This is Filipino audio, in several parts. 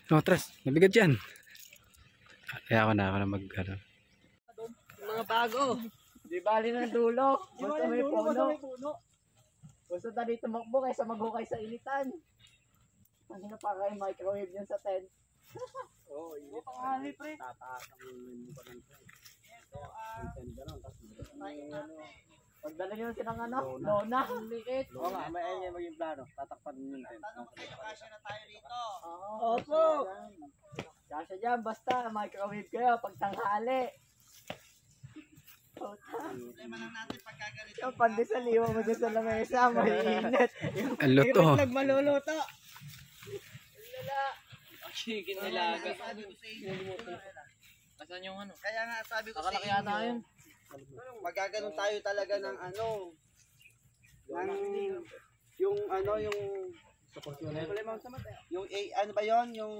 No, Tres, mabigat yan. Kaya ako na mag ano. Mga bago. Di bali ng dulo. Basta may puno. Gusto na dito makbo kaysa maghukay sa initan. Ano na pa kayo microwave yun sa tent? Oo, init. Pangali pre. Tataas ang mo pa ng tent. Pagdala nyo silang ano? Lona. Liit. Oo nga, may ayun maging plano. Tatakpan nyo yung tent. Tanong kayo, kasya na tayo rito. Opo. Kasya dyan, basta microwave kayo pag tanghali. Problema lang natin pagkagalit. Yung pandesal, iwan mo dyan sa lamesa, may init. Ang luto. Irot maluluto. Lala. Chicken nilaga. Asan yung ano? Kaya nga sabi ko Nakalaki yata yun. Magaganon tayo talaga ng ano. Ng yung ano, yung yung ano ba yon yung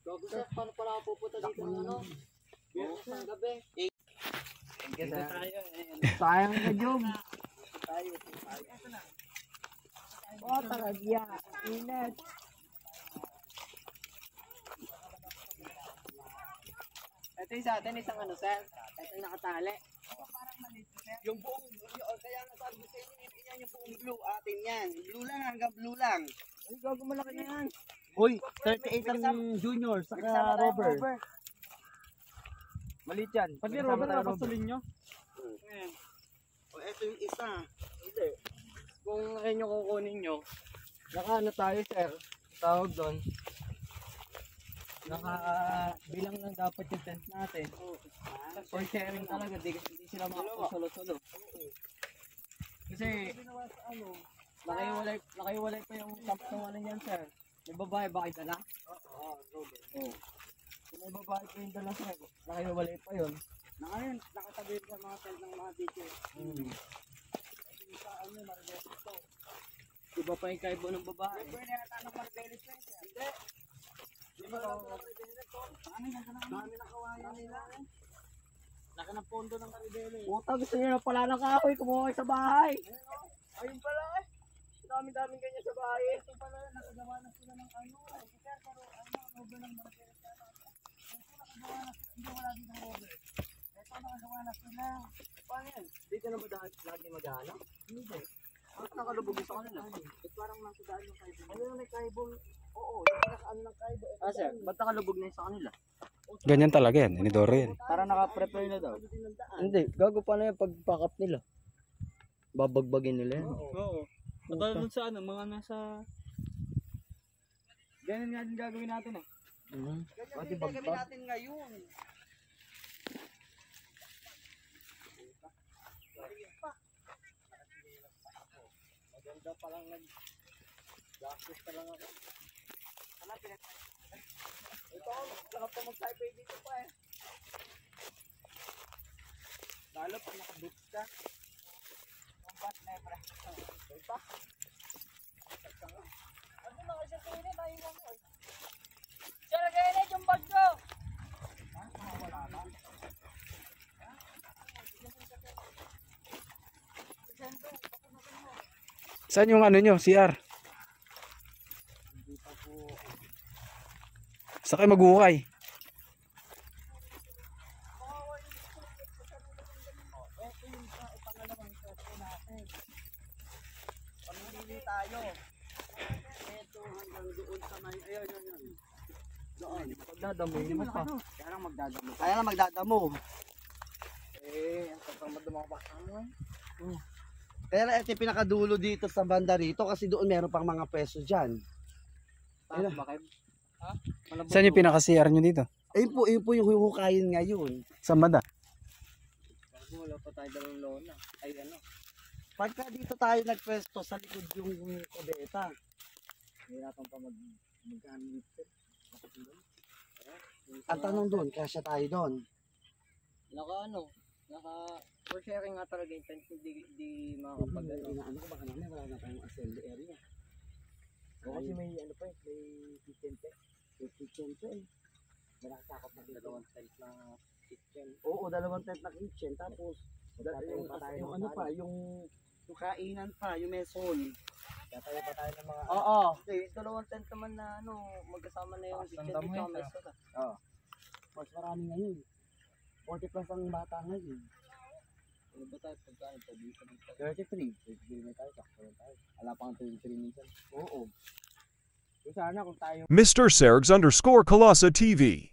Gogo sa paano pala ako pupunta dito ng ano? Sa gabi. Sayang ka, Jom. Oh, taragya. Init. Ito yung sa atin, isang ano, sir? Ito yung nakatali. Yung buong, kaya nga sabi ko sa inyo, yan yung buong blue, atin yan. Blue lang, hanggang blue lang. Ay, gago malaki na yan. Uy, 38 ang junior, saka Robert. Maliit yan. Pati Robert, nakapasulin nyo? O, ito yung isa. Hindi. Kung ayun yung kukunin nyo, naka ano tayo, sir? Tawag doon. Bilang lang dapat yung tent natin. For sharing talaga, di sila makapasulo-sulo. Kasi, nakiwalay pa yung top ng ano niyan, sir. May babae ba kayo dala? Oo, Robert. Kung may babae pa yung dala, sir, nakiwalay pa yun. Nakatabi sa mga tent ng mga teacher. Iba pa yung kaibo ng babae. Pwede na tayo ng Marbelis na yun, sir. Hindi. Dami na kawayan nila. Laki ng pondo ng Marbelis. Puta, gusto nyo na pala ng kahoy, kumuha kayo sa bahay. Ayun pala eh. Dami-daming ganyan sa bahay. Ito pala, nakagawa na sila ng ano. Pero robo ng Marbelis. Ito nakagawa na sila. Hindi wala din ng robo. Ito nakagawa na sila. Paano yan? Dito na ba lagi mag-aano? Hindi. Bakit nakalubog sa kanila? Parang nasa daan yung kaibon. Ano na may kaibon? Oo, yung nakaano ng kaibon. Sir, ba't nakalubog na yung sa kanila? Ganyan talaga yan, inidoro yan. Para naka-prepare na daw. Hindi, gago pa na yung pag-pack up nila. Babagbagin nila yan. Oo. Matalo dun sa ano, mga nasa... Ganyan nga din gagawin natin eh. Ganyan din gagawin natin ngayon. Maganda pa lang nag-gastos pa lang ako. Ito, sarap pa mag-type dito pa eh. Lalo pag naka-boots ka. Ang bat na yung ito pa. Ano na kasi ito yun, tayo lang mo eh. Sir, ganyan yung bag ko. Wala ba? Saan yung ano nyo, CR? Saan kayo maghukay? Ito yung pangalawang pwesto natin. Pamimili tayo. Ito hanggang doon sa may... Ayun. Doon. Magdadamo. Kaya lang magdadamo. Ang tapang madamo pa. Kaya lang ito yung pinakadulo dito sa banda rito kasi doon meron pang mga peso dyan. Saan yung pinaka-CR nyo dito? Ayun po yung huhukayin ngayon. Saan banda? Wala pa tayo dalawang lona. Ay ano. Pagka dito tayo nagpwesto sa likod yung kubeta. Hirapan pa mag-gamit. Ang tanong doon, kasya tayo doon. For sharing nga talaga yung tent, hindi makakapag ano ko baka namin wala na tayong assembly area. Kasi may ano pa may kitchen pa. May kitchen pa eh. Malakakot na dalawang tent na kitchen. Oo, dalawang tent na kitchen. Tapos yung ano pa, yung Yung kainan pa, yung mesol. Tatayo pa tayo ng mga... Oo. Okay, dalawang tent naman na magkasama na yung kitchen dito ang mesa. Oo. Mas marami ngayon. 40 plus ang bata ngayon. Ano ba tayo pagkain pa dito? 33. 33 na tayo. Sakto na tayo. Wala pang 33 minsan. Oo. Kung sana kung tayo Mr. Sergs _ Colossa TV.